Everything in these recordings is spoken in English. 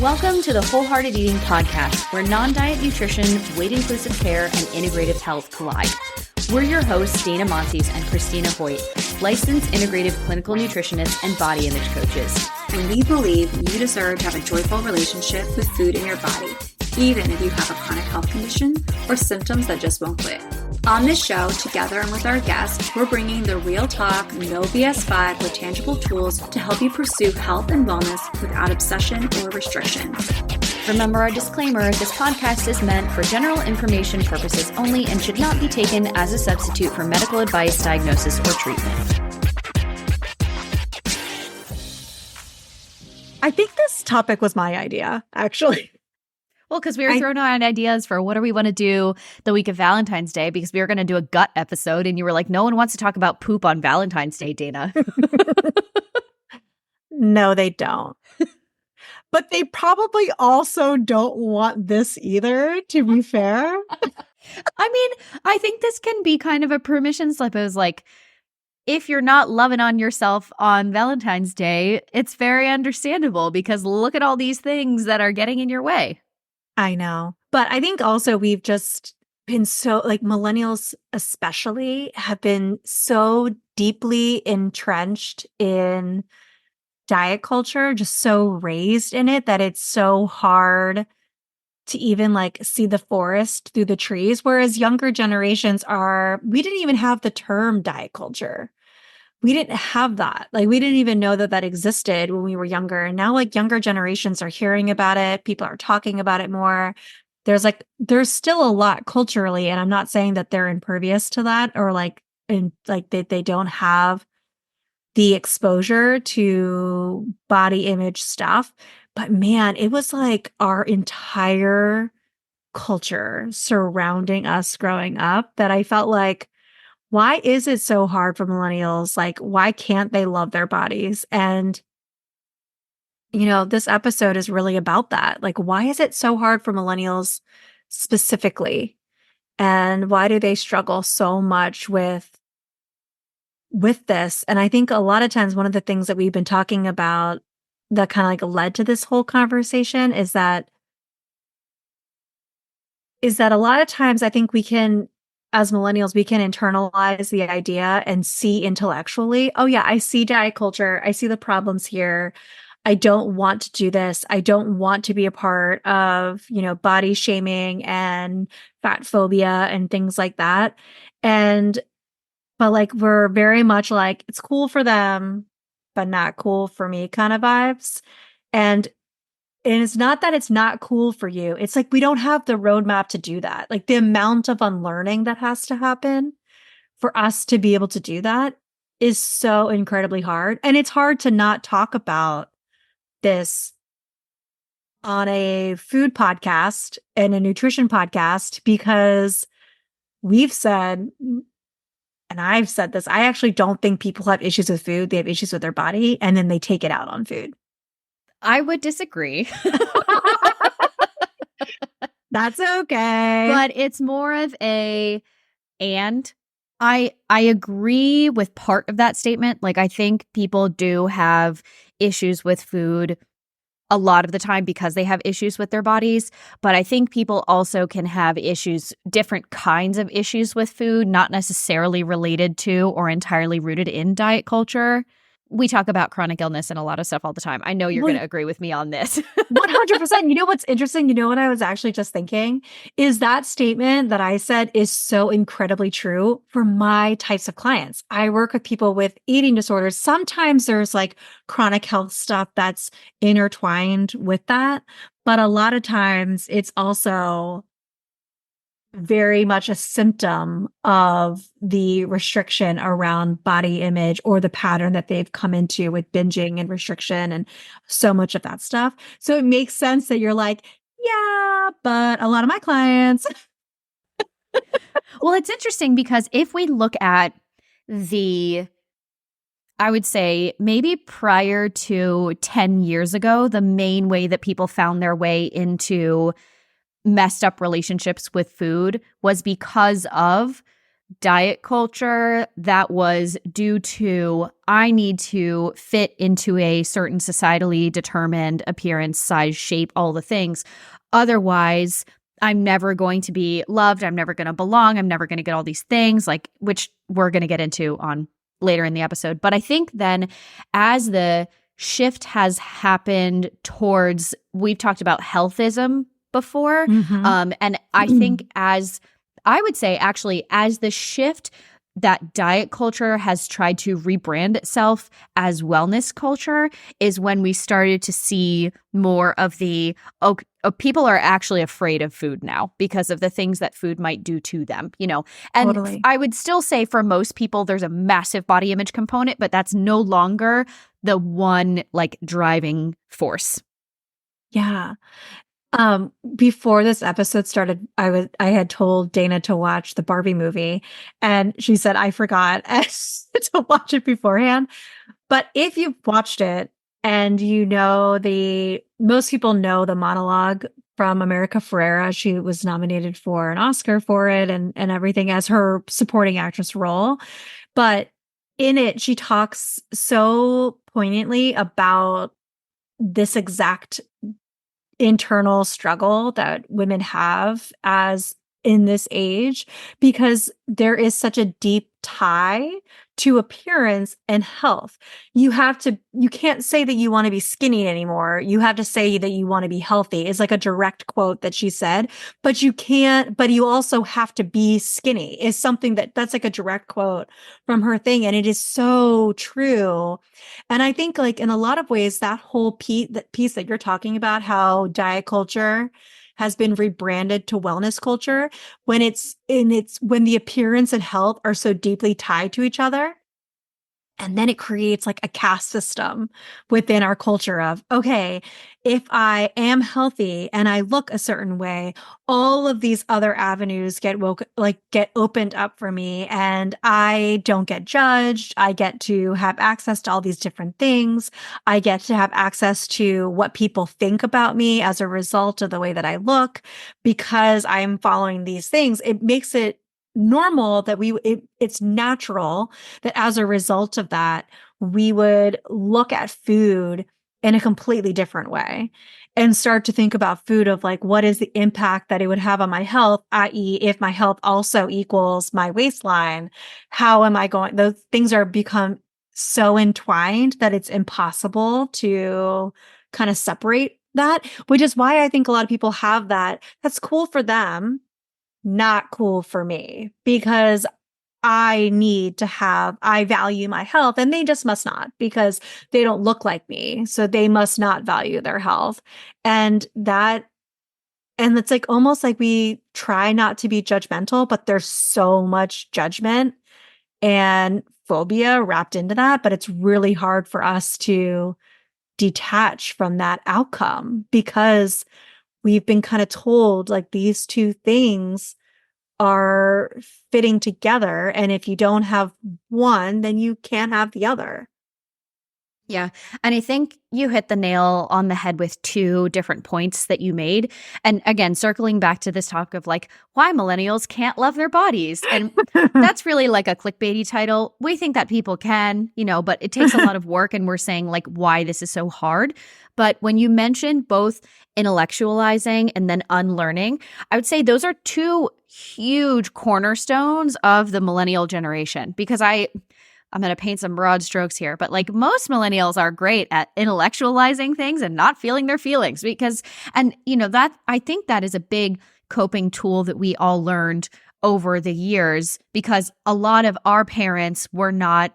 Welcome to the Wholehearted Eating Podcast, where non-diet nutrition, weight-inclusive care, and integrative health collide. We're your hosts, Dana Montes and Christina Hoyt, licensed integrative clinical nutritionists and body image coaches. And we believe you deserve to have a joyful relationship with food in your body, even if you have a chronic health condition or symptoms that just won't quit. On this show, together and with our guests, we're bringing the real talk, no BS vibe with tangible tools to help you pursue health and wellness without obsession or restriction. Remember our disclaimer, this podcast is meant for general information purposes only and should not be taken as a substitute for medical advice, diagnosis, or treatment. I think this topic was my idea, actually. Well, because we were throwing around ideas for what do we want to do the week of Valentine's Day, because we were going to do a gut episode, and you were like, no one wants to talk about poop on Valentine's Day, Dana. No, they don't. But they probably also don't want this either, to be fair. I mean, I think this can be kind of a permission slip. It was like, if you're not loving on yourself on Valentine's Day, it's very understandable because look at all these things that are getting in your way. I know. But I think also we've just been so, like millennials especially, have been so deeply entrenched in diet culture, just so raised in it that it's so hard to even like see the forest through the trees. Whereas younger generations we didn't even have the term diet culture. We didn't have that. Like, we didn't even know that that existed when we were younger. And now, like, younger generations are hearing about it. People are talking about it more. There's still a lot culturally, and I'm not saying that they're impervious to that or they don't have the exposure to body image stuff. But man, it was like our entire culture surrounding us growing up that I felt like, why is it so hard for millennials? Like, why can't they love their bodies? And, this episode is really about that. Like, why is it so hard for millennials specifically? And why do they struggle so much with this? And I think a lot of times one of the things that we've been talking about that kind of like led to this whole conversation is that a lot of times I think we can, as millennials, we can internalize the idea and see intellectually, oh yeah, I see diet culture. I see the problems here. I don't want to do this. I don't want to be a part of, body shaming and fat phobia and things like that. But like, we're very much like, it's cool for them, but not cool for me kind of vibes. And it's not that it's not cool for you. It's like we don't have the roadmap to do that. Like, the amount of unlearning that has to happen for us to be able to do that is so incredibly hard. And it's hard to not talk about this on a food podcast and a nutrition podcast because we've said, and I've said this, I actually don't think people have issues with food. They have issues with their body, and then they take it out on food. I would disagree. That's okay. But it's more of and I agree with part of that statement. Like, I think people do have issues with food a lot of the time because they have issues with their bodies. But I think people also can have different kinds of issues with food, not necessarily related to or entirely rooted in diet culture. We talk about chronic illness and a lot of stuff all the time. I know you're going to agree with me on this. 100%. You know what's interesting? You know what I was actually just thinking? Is that statement that I said is so incredibly true for my types of clients. I work with people with eating disorders. Sometimes there's like chronic health stuff that's intertwined with that. But a lot of times it's also very much a symptom of the restriction around body image or the pattern that they've come into with binging and restriction and so much of that stuff. So it makes sense that you're like, yeah, but a lot of my clients. Well, it's interesting because if we look at I would say maybe prior to 10 years ago, the main way that people found their way into messed up relationships with food was because of diet culture that was due to I need to fit into a certain societally determined appearance, size, shape, all the things. Otherwise, I'm never going to be loved. I'm never going to belong. I'm never going to get all these things, like, which we're going to get into on later in the episode. But I think then as the shift has happened towards, we've talked about healthism before. And I think as I would say, actually, as the shift that diet culture has tried to rebrand itself as wellness culture is when we started to see more of the, people are actually afraid of food now because of the things that food might do to them, you know. And Totally. I would still say for most people, there's a massive body image component, but that's no longer the one like driving force. Yeah. Before this episode started, I had told Dana to watch the Barbie movie, and she said I forgot to watch it beforehand. But if you've watched it and you know most people know the monologue from America Ferrera. She was nominated for an Oscar for it and everything as her supporting actress role. But in it, she talks so poignantly about this exact internal struggle that women have as in this age, because there is such a deep tie to appearance and health. You can't say that you want to be skinny anymore. You have to say that you want to be healthy. It's like a direct quote that she said, but you also have to be skinny is something that's like a direct quote from her thing. And it is so true. And I think like in a lot of ways, that whole piece that you're talking about, how diet culture has been rebranded to wellness culture, when when the appearance and health are so deeply tied to each other. And then it creates like a caste system within our culture of, okay, if I am healthy and I look a certain way, all of these other avenues get opened up for me, and I don't get judged. I get to have access to all these different things. I get to have access to what people think about me as a result of the way that I look, because I'm following these things. It makes it normal that it's natural that as a result of that, we would look at food in a completely different way and start to think about food of like, what is the impact that it would have on my health? I.e., if my health also equals my waistline, how am I going? Those things are become so entwined that it's impossible to kind of separate that, which is why I think a lot of people have that. That's cool for them, not cool for me, because I value my health, and they just must not, because they don't look like me. So they must not value their health. And it's like almost like we try not to be judgmental, but there's so much judgment and phobia wrapped into that. But it's really hard for us to detach from that outcome, because we've been kind of told like these two things are fitting together. And if you don't have one, then you can't have the other. Yeah. And I think you hit the nail on the head with two different points that you made. And again, circling back to this talk of like why millennials can't love their bodies. And that's really like a clickbaity title. We think that people can, but it takes a lot of work. And we're saying like why this is so hard. But when you mentioned both intellectualizing and then unlearning, I would say those are two huge cornerstones of the millennial generation, because I'm going to paint some broad strokes here, but like most millennials are great at intellectualizing things and not feeling their feelings that I think that is a big coping tool that we all learned over the years, because a lot of our parents were not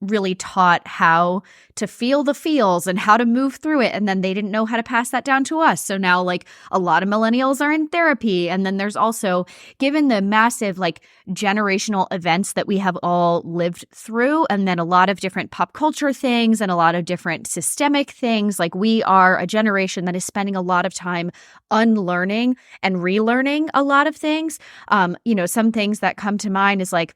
really taught how to feel the feels and how to move through it. And then they didn't know how to pass that down to us. So now like a lot of millennials are in therapy. And then there's also, given the massive like generational events that we have all lived through, and then a lot of different pop culture things and a lot of different systemic things, like we are a generation that is spending a lot of time unlearning and relearning a lot of things. Some things that come to mind is like,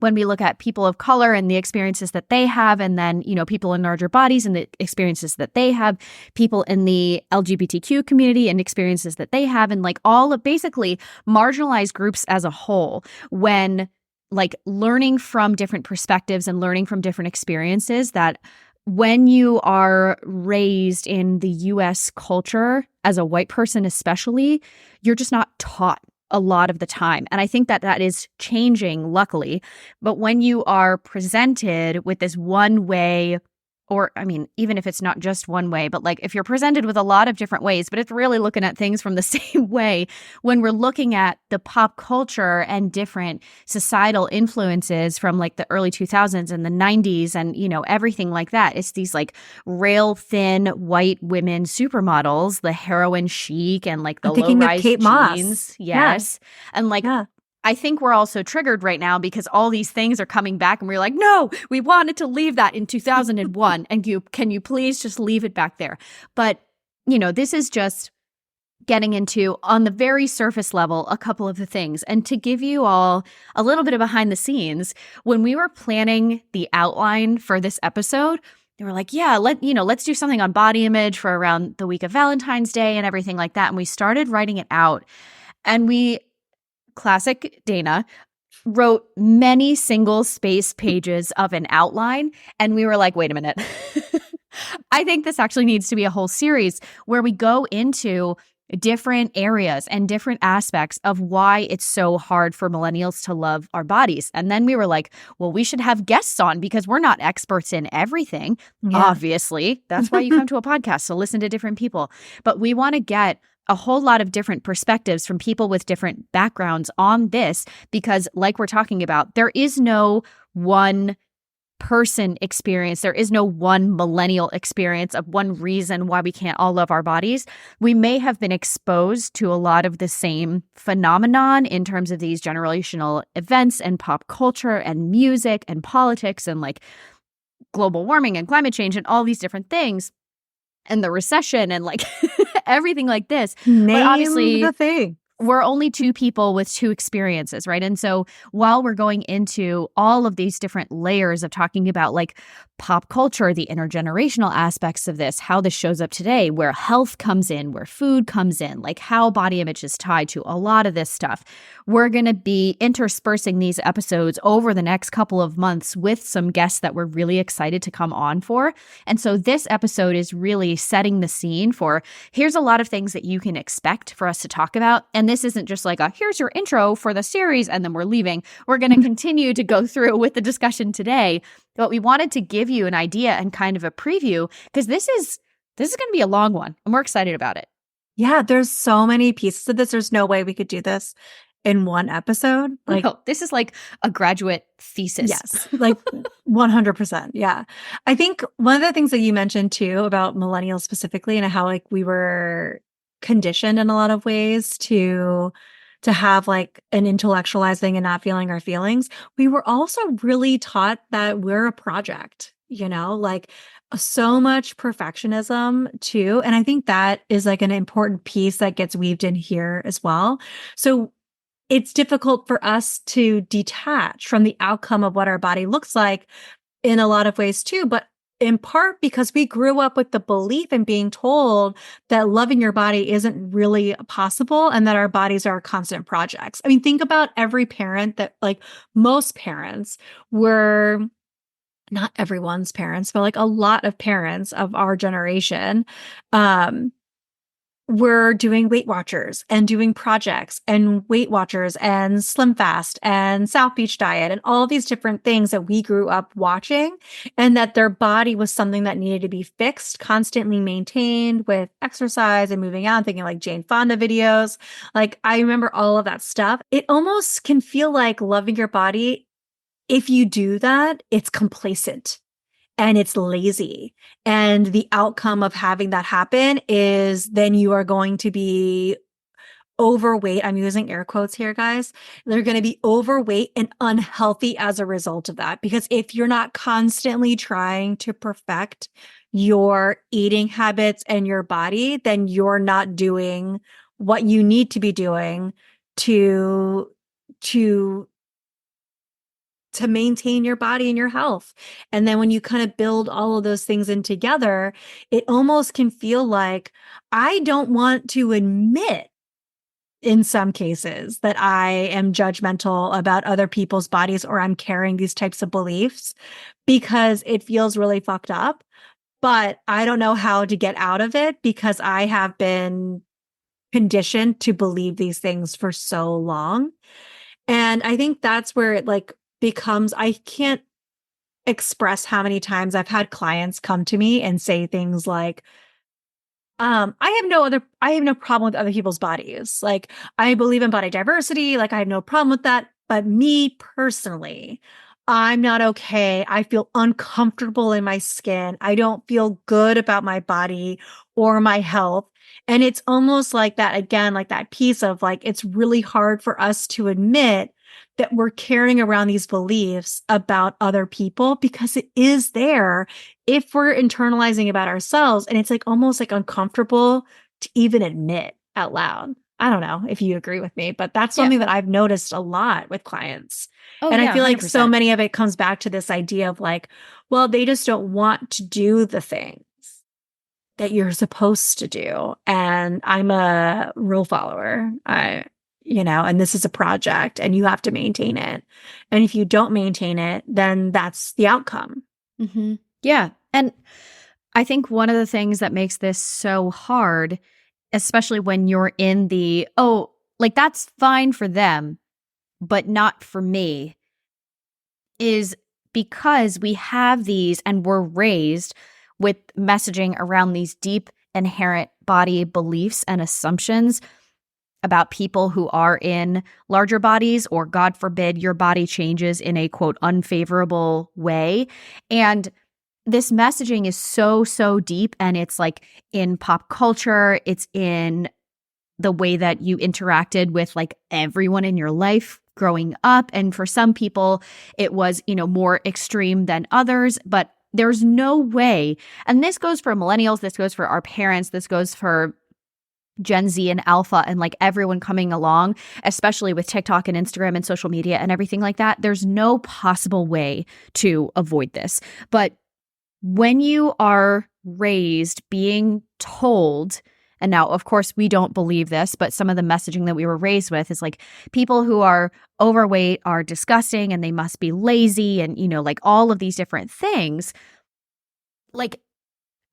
when we look at people of color and the experiences that they have, and then, people in larger bodies and the experiences that they have, people in the LGBTQ community and experiences that they have, and like all of basically marginalized groups as a whole, when like learning from different perspectives and learning from different experiences that when you are raised in the US culture, as a white person especially, you're just not taught a lot of the time. And I think that that is changing, luckily. But when you are presented with this one way, or I mean, even if it's not just one way, but like if you're presented with a lot of different ways, but it's really looking at things from the same way, when we're looking at the pop culture and different societal influences from like the early 2000s and the 90s and, you know, everything like that, it's these like rail thin white women supermodels, the heroin chic and like I'm the low thinking of rise Kate Moss. jeans. Yes. And like, Yeah. I think we're also triggered right now because all these things are coming back and we're like, no, we wanted to leave that in 2001. And can you please just leave it back there? But, you know, this is just getting into, on the very surface level, a couple of the things. And to give you all a little bit of behind the scenes, when we were planning the outline for this episode, they were like, yeah, let's do something on body image for around the week of Valentine's Day and everything like that. And we started writing it out. And we, classic Dana, wrote many single space pages of an outline. And we were like, wait a minute. I think this actually needs to be a whole series where we go into different areas and different aspects of why it's so hard for millennials to love our bodies. And then we were like, well, we should have guests on because we're not experts in everything. Yeah. Obviously, that's why you come to a podcast. So listen to different people. But we want to get a whole lot of different perspectives from people with different backgrounds on this, because like we're talking about, there is no one person experience. There is no one millennial experience of one reason why we can't all love our bodies. We may have been exposed to a lot of the same phenomenon in terms of these generational events and pop culture and music and politics and like global warming and climate change and all these different things and the recession and like everything like this. Name but obviously the thing. we're only two people with two experiences, right? And so while we're going into all of these different layers of talking about like pop culture, the intergenerational aspects of this, how this shows up today, where health comes in, where food comes in, like how body image is tied to a lot of this stuff, we're going to be interspersing these episodes over the next couple of months with some guests that we're really excited to come on for. And so this episode is really setting the scene for, here's a lot of things that you can expect for us to talk about. And this isn't just like a, here's your intro for the series and then we're leaving. We're going to continue to go through with the discussion today. But we wanted to give you an idea and kind of a preview because this is going to be a long one and we're excited about it. Yeah, there's so many pieces of this. There's no way we could do this in one episode. Like, no, this is like a graduate thesis. Yes, like 100%. Yeah. I think one of the things that you mentioned too about millennials specifically and how like we were conditioned in a lot of ways to have like an intellectualizing and not feeling our feelings. We were also really taught that we're a project, you know, like so much perfectionism too. And I think that is like an important piece that gets weaved in here as well. So it's difficult for us to detach from the outcome of what our body looks like in a lot of ways too, but in part because we grew up with the belief and being told that loving your body isn't really possible and that our bodies are constant projects. I mean, think about every parent that, like most parents were, not everyone's parents, but like a lot of parents of our generation, we're doing Weight Watchers and doing projects and Weight Watchers and Slim Fast and South Beach Diet and all these different things that we grew up watching, and that their body was something that needed to be fixed, constantly maintained with exercise and moving out, thinking like Jane Fonda videos. Like I remember all of that stuff. It almost can feel like loving your body. If you do that, it's complacent. And it's lazy. And the outcome of having that happen is then you are going to be overweight. I'm using air quotes here, guys. They're going to be overweight and unhealthy as a result of that. Because if you're not constantly trying to perfect your eating habits and your body, then you're not doing what you need to be doing to maintain your body and your health. And then when you kind of build all of those things in together, it almost can feel like I don't want to admit in some cases that I am judgmental about other people's bodies or I'm carrying these types of beliefs because it feels really fucked up. But I don't know how to get out of it because I have been conditioned to believe these things for so long. And I think that's where it like becomes, I can't express how many times I've had clients come to me and say things like, I have no problem with other people's bodies. Like, I believe in body diversity. Like, I have no problem with that. But me personally, I'm not okay. I feel uncomfortable in my skin. I don't feel good about my body or my health. And it's almost like that, again, like that piece of like, it's really hard for us to admit that we're carrying around these beliefs about other people because it is there if we're internalizing about ourselves. And it's like almost like uncomfortable to even admit out loud. I don't know if you agree with me, but that's Yeah. something that I've noticed a lot with clients. Oh, And I yeah, feel like so 100%. many of it comes back to this idea of like, well, they just don't want to do the things that you're supposed to do. And I'm a rule follower. And this is a project and you have to maintain it. And if you don't maintain it, then that's the outcome. Mm-hmm. Yeah. And I think one of the things that makes this so hard, especially when you're in the, oh, like that's fine for them, but not for me, is because we have these and we're raised with messaging around these deep inherent body beliefs and assumptions about people who are in larger bodies, or God forbid your body changes in a quote unfavorable way. And this messaging is so, so deep, and it's like in pop culture, it's in the way that you interacted with like everyone in your life growing up. And for some people, it was, more extreme than others, but there's no way. And this goes for millennials, this goes for our parents, this goes for Gen Z and Alpha and like everyone coming along, especially with TikTok and Instagram and social media and everything like that. There's no possible way to avoid this. But when you are raised being told, and now, of course, we don't believe this, but some of the messaging that we were raised with is like people who are overweight are disgusting and they must be lazy and, like all of these different things. Like,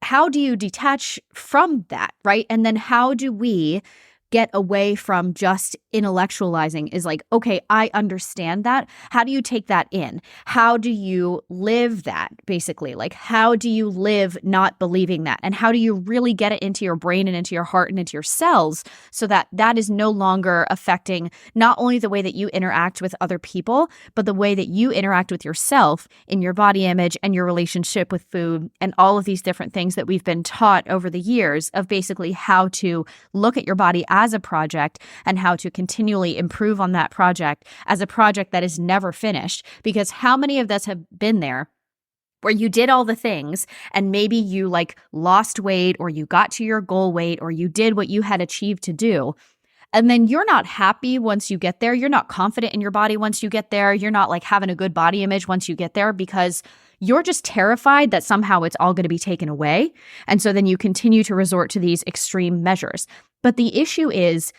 how do you detach from that, right? And then how do we get away from just intellectualizing is like, okay, I understand that. How do you take that in? How do you live that, basically? Like, how do you live not believing that? And how do you really get it into your brain and into your heart and into your cells so that that is no longer affecting not only the way that you interact with other people, but the way that you interact with yourself in your body image and your relationship with food and all of these different things that we've been taught over the years of basically how to look at your body as a project and how to continually improve on that project as a project that is never finished. Because how many of us have been there where you did all the things and maybe you like lost weight or you got to your goal weight or you did what you had achieved to do. And then you're not happy once you get there. You're not confident in your body once you get there. You're not like having a good body image once you get there because you're just terrified that somehow it's all going to be taken away. And so then you continue to resort to these extreme measures. But the issue is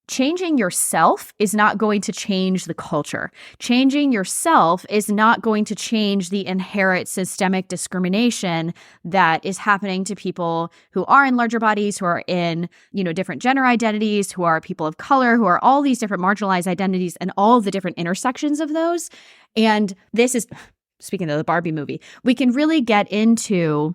changing yourself is not going to change the culture. Changing yourself is not going to change the inherent systemic discrimination that is happening to people who are in larger bodies, who are in, different gender identities, who are people of color, who are all these different marginalized identities and all the different intersections of those. And this is, speaking of the Barbie movie, we can really get into,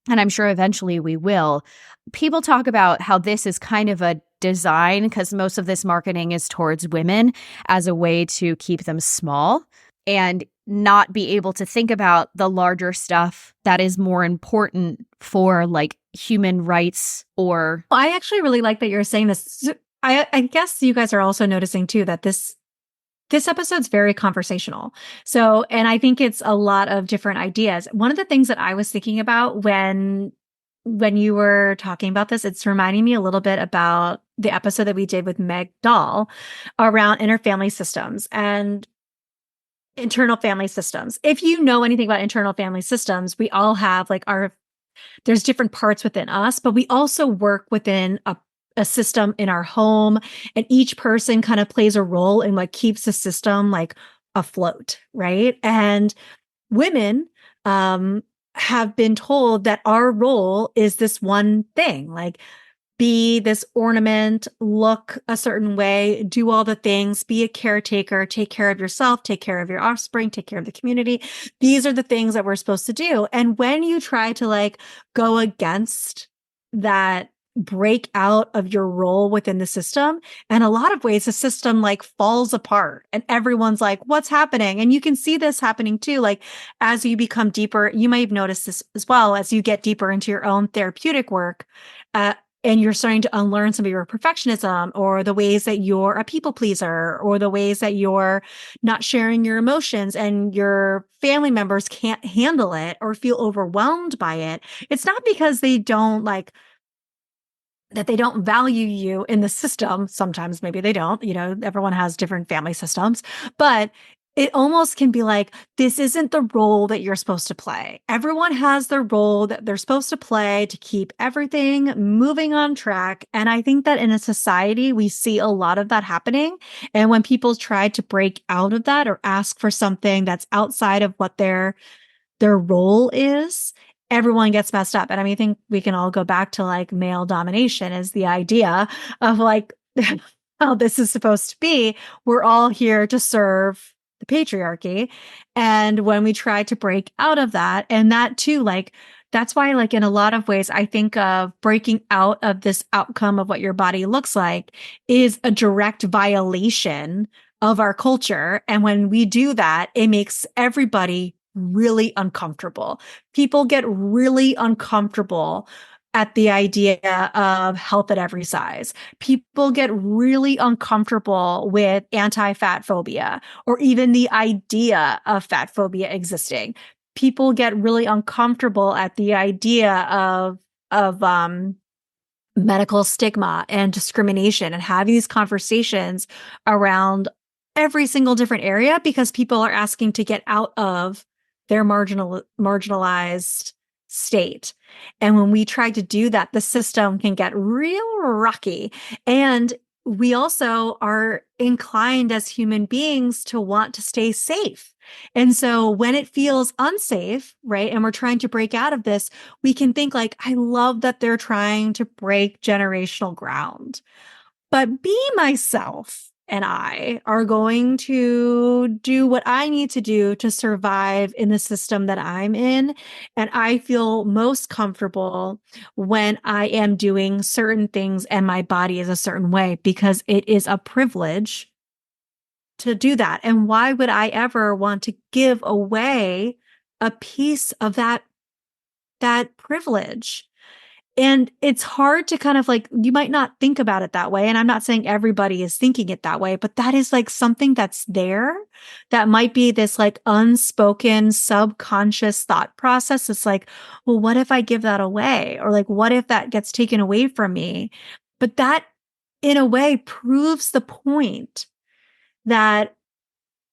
and I'm sure eventually we will, people talk about how this is kind of a design because most of this marketing is towards women as a way to keep them small and not be able to think about the larger stuff that is more important for like human rights or... I actually really like that you're saying this. I guess you guys are also noticing too that this episode's very conversational. So, and I think it's a lot of different ideas. One of the things that I was thinking about when you were talking about this, it's reminding me a little bit about the episode that we did with Meg Dahl around interfamily systems and internal family systems. If you know anything about internal family systems, we all have like there's different parts within us, but we also work within a system in our home, and each person kind of plays a role in what keeps the system like afloat, right? And women have been told that our role is this one thing, like be this ornament, look a certain way, do all the things, be a caretaker, take care of yourself, take care of your offspring, take care of the community. These are the things that we're supposed to do. And when you try to like go against that, break out of your role within the system, in a lot of ways, the system like falls apart and everyone's like, what's happening? And you can see this happening too. Like as you become deeper, you might have noticed this as well as you get deeper into your own therapeutic work. And you're starting to unlearn some of your perfectionism or the ways that you're a people pleaser or the ways that you're not sharing your emotions and your family members can't handle it or feel overwhelmed by it. It's not because they don't like that they don't value you in the system. Sometimes maybe they don't, everyone has different family systems, but it almost can be like, this isn't the role that you're supposed to play. Everyone has their role that they're supposed to play to keep everything moving on track. And I think that in a society, we see a lot of that happening. And when people try to break out of that or ask for something that's outside of what their role is, everyone gets messed up. And I mean, I think we can all go back to like male domination is the idea of like how this is supposed to be. We're all here to serve the patriarchy. And when we try to break out of that, and that too, like, that's why, like, in a lot of ways, I think of breaking out of this outcome of what your body looks like is a direct violation of our culture. And when we do that, it makes everybody really uncomfortable. People get really uncomfortable at the idea of health at every size. People get really uncomfortable with anti-fat phobia or even the idea of fat phobia existing. People get really uncomfortable at the idea of medical stigma and discrimination and having these conversations around every single different area because people are asking to get out of their marginalized state. And when we try to do that, the system can get real rocky. And we also are inclined as human beings to want to stay safe. And so when it feels unsafe, right, and we're trying to break out of this, we can think like, I love that they're trying to break generational ground. But me, myself, and I are going to do what I need to do to survive in the system that I'm in. And I feel most comfortable when I am doing certain things and my body is a certain way because it is a privilege to do that. And why would I ever want to give away a piece of that privilege? And it's hard to kind of like, you might not think about it that way. And I'm not saying everybody is thinking it that way, but that is like something that's there that might be this like unspoken subconscious thought process. It's like, well, what if I give that away? Or like, what if that gets taken away from me? But that in a way proves the point that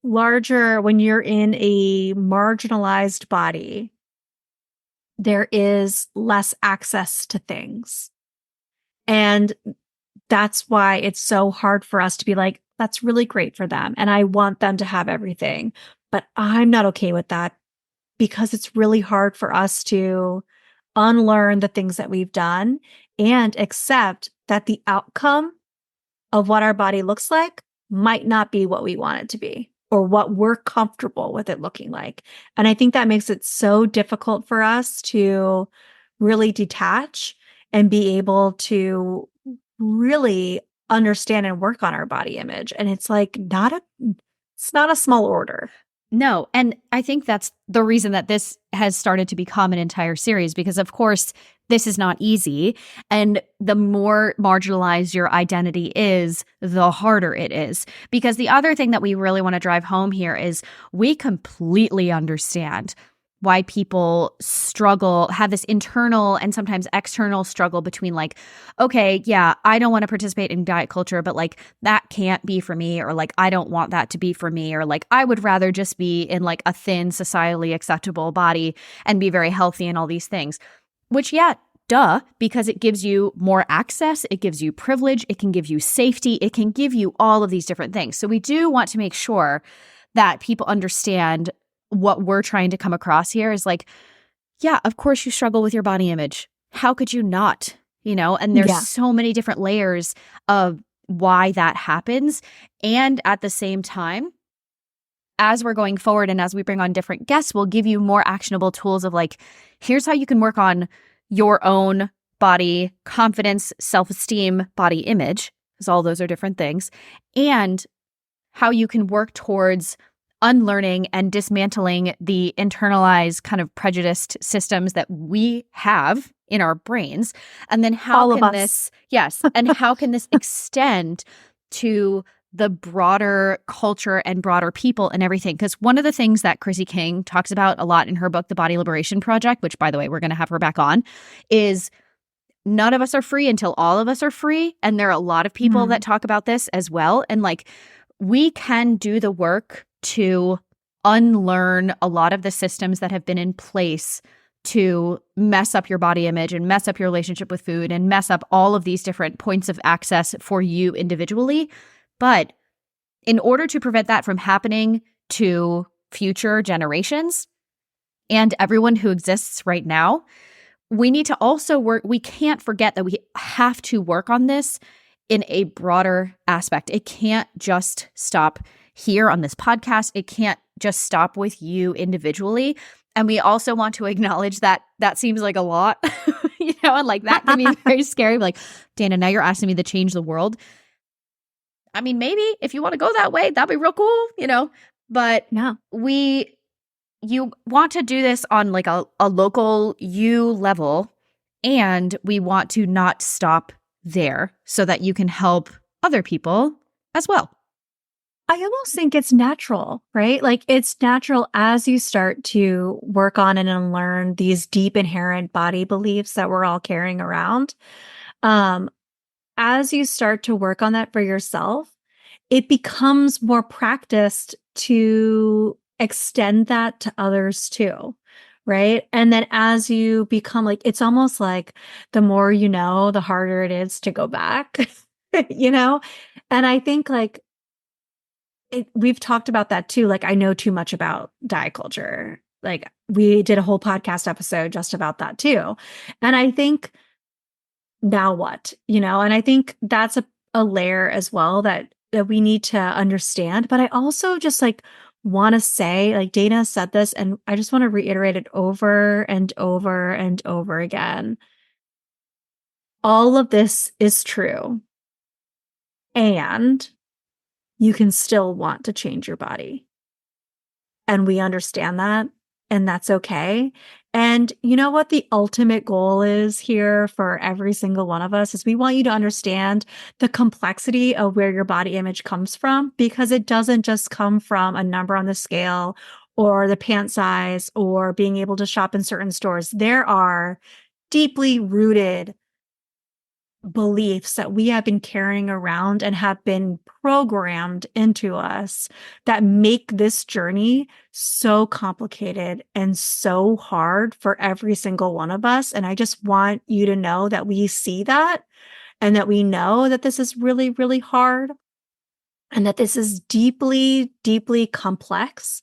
when you're in a marginalized body, there is less access to things. And that's why it's so hard for us to be like, that's really great for them. And I want them to have everything. But I'm not okay with that because it's really hard for us to unlearn the things that we've done and accept that the outcome of what our body looks like might not be what we want it to be or what we're comfortable with it looking like. And I think that makes it so difficult for us to really detach and be able to really understand and work on our body image. And it's like it's not a small order. No. And I think that's the reason that this has started to become an entire series, because of course, this is not easy. And the more marginalized your identity is, the harder it is. Because the other thing that we really want to drive home here is we completely understand why people have this internal and sometimes external struggle between like, okay, yeah, I don't want to participate in diet culture, but like that can't be for me, or like I don't want that to be for me, or like I would rather just be in like a thin, societally acceptable body and be very healthy and all these things. Which, yeah, Duh, because it gives you more access, it gives you privilege, it can give you safety, it can give you all of these different things. So we do want to make sure that people understand what we're trying to come across here is like, yeah, of course you struggle with your body image. How could you not? And there's Yeah. so many different layers of why that happens. And at the same time, as we're going forward and as we bring on different guests, we'll give you more actionable tools of like, here's how you can work on your own body confidence, self-esteem, body image, because all those are different things, and how you can work towards unlearning and dismantling the internalized kind of prejudiced systems that we have in our brains. And then how can this, yes, and how can this extend to the broader culture and broader people and everything? Because one of the things that Chrissy King talks about a lot in her book, The Body Liberation Project, which by the way, we're going to have her back on, is none of us are free until all of us are free. And there are a lot of people that talk about this as well. And like, we can do the work to unlearn a lot of the systems that have been in place to mess up your body image and mess up your relationship with food and mess up all of these different points of access for you individually. But in order to prevent that from happening to future generations and everyone who exists right now, we need to also work. We can't forget that we have to work on this in a broader aspect. It can't just stop here on this podcast. It can't just stop with you individually. And we also want to acknowledge that that seems like a lot, and like that can be very scary. Like, Dana, now you're asking me to change the world. I mean, maybe if you want to go that way, that'd be real cool, but yeah. You want to do this on like a local you level, and we want to not stop there so that you can help other people as well. I almost think it's natural, right? Like it's natural as you start to work on and unlearn these deep inherent body beliefs that we're all carrying around. As you start to work on that for yourself, it becomes more practiced to extend that to others too. Right. And then as you become like, it's almost like the more you know, the harder it is to go back, And I think like, we've talked about that too. Like, I know too much about diet culture. Like, we did a whole podcast episode just about that too. And I think, now what? And I think that's a layer as well that we need to understand. But I also just like want to say, like Dana said this, and I just want to reiterate it over and over and over again. All of this is true. And you can still want to change your body. And we understand that, and that's okay. And you know what the ultimate goal is here for every single one of us is we want you to understand the complexity of where your body image comes from, because it doesn't just come from a number on the scale or the pant size or being able to shop in certain stores. There are deeply rooted beliefs that we have been carrying around and have been programmed into us that make this journey so complicated and so hard for every single one of us. And I just want you to know that we see that and that we know that this is really, really hard and that this is deeply, deeply complex.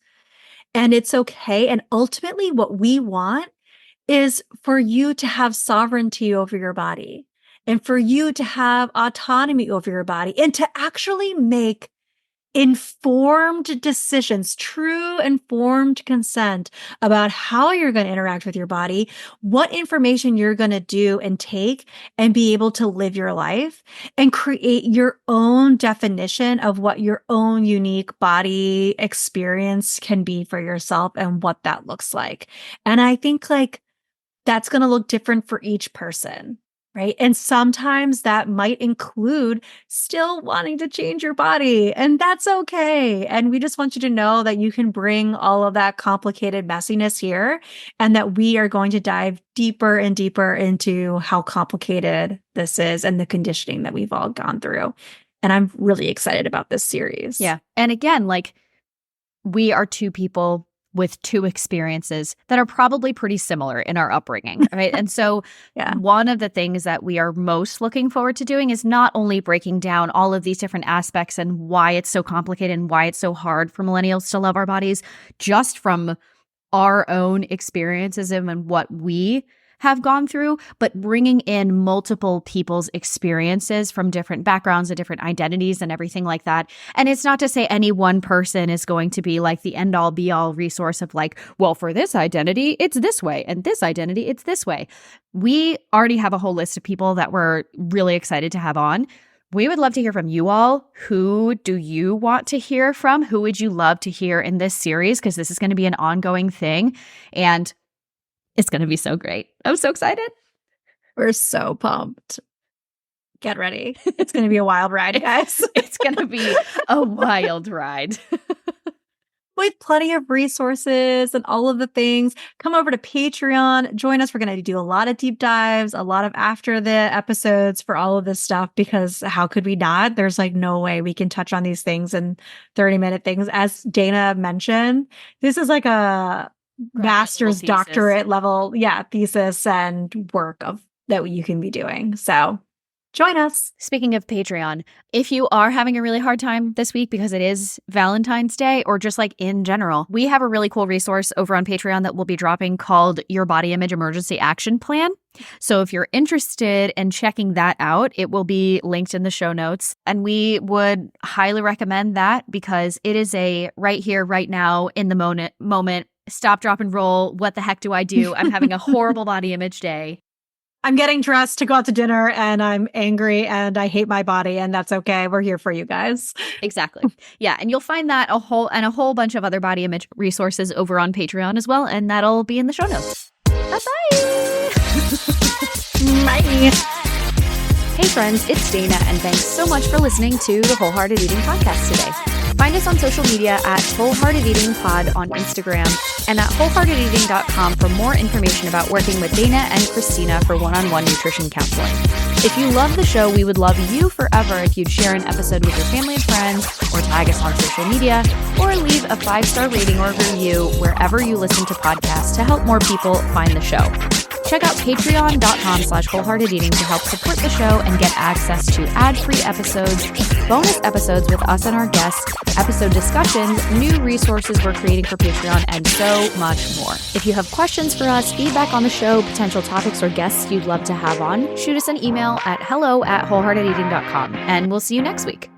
And it's okay. And ultimately, what we want is for you to have sovereignty over your body and for you to have autonomy over your body and to actually make informed decisions, true informed consent about how you're going to interact with your body, what information you're going to do and take and be able to live your life and create your own definition of what your own unique body experience can be for yourself and what that looks like. And I think like that's going to look different for each person, right? And sometimes that might include still wanting to change your body, and that's okay. And we just want you to know that you can bring all of that complicated messiness here, and that we are going to dive deeper and deeper into how complicated this is and the conditioning that we've all gone through. And I'm really excited about this series. Yeah. And again, like, we are two people with two experiences that are probably pretty similar in our upbringing, right? And so one of the things that we are most looking forward to doing is not only breaking down all of these different aspects and why it's so complicated and why it's so hard for millennials to love our bodies, just from our own experiences and what we have gone through, but bringing in multiple people's experiences from different backgrounds and different identities and everything like that. And it's not to say any one person is going to be like the end all be all resource of like, well, for this identity, it's this way, and this identity, it's this way. We already have a whole list of people that we're really excited to have on. We would love to hear from you all. Who do you want to hear from? Who would you love to hear in this series? Because this is going to be an ongoing thing. And it's going to be so great. I'm so excited. We're so pumped. Get ready. It's going to be a wild ride, guys. It's going to be a wild ride. With plenty of resources and all of the things. Come over to Patreon. Join us. We're going to do a lot of deep dives, a lot of after the episodes for all of this stuff, because how could we not? There's like no way we can touch on these things in 30-minute things. As Dana mentioned, this is like a master's doctorate level thesis and work of that you can be doing. So join us. Speaking of Patreon, if you are having a really hard time this week because it is Valentine's Day, or just like in general, we have a really cool resource over on Patreon that we'll be dropping called Your Body Image Emergency Action Plan. So if you're interested in checking that out, it will be linked in the show notes. And we would highly recommend that because it is a right here, right now, in the moment, stop, drop, and roll. What the heck do I do? I'm having a horrible body image day. I'm getting dressed to go out to dinner and I'm angry and I hate my body, and that's okay. We're here for you guys. Exactly. Yeah. And you'll find that a whole bunch of other body image resources over on Patreon as well. And that'll be in the show notes. Bye-bye. Bye. Hey friends, it's Dana, and thanks so much for listening to the Wholehearted Eating Podcast today. Find us on social media at Wholehearted Eating Pod on Instagram and at wholeheartedeating.com for more information about working with Dana and Christina for one-on-one nutrition counseling. If you love the show, we would love you forever if you'd share an episode with your family and friends, or tag us on social media, or leave a 5-star rating or review wherever you listen to podcasts to help more people find the show. Check out patreon.com/wholeheartedeating to help support the show and get access to ad-free episodes, bonus episodes with us and our guests, episode discussions, new resources we're creating for Patreon, and so much more. If you have questions for us, feedback on the show, potential topics or guests you'd love to have on, shoot us an email at hello@wholeheartedeating.com, and we'll see you next week.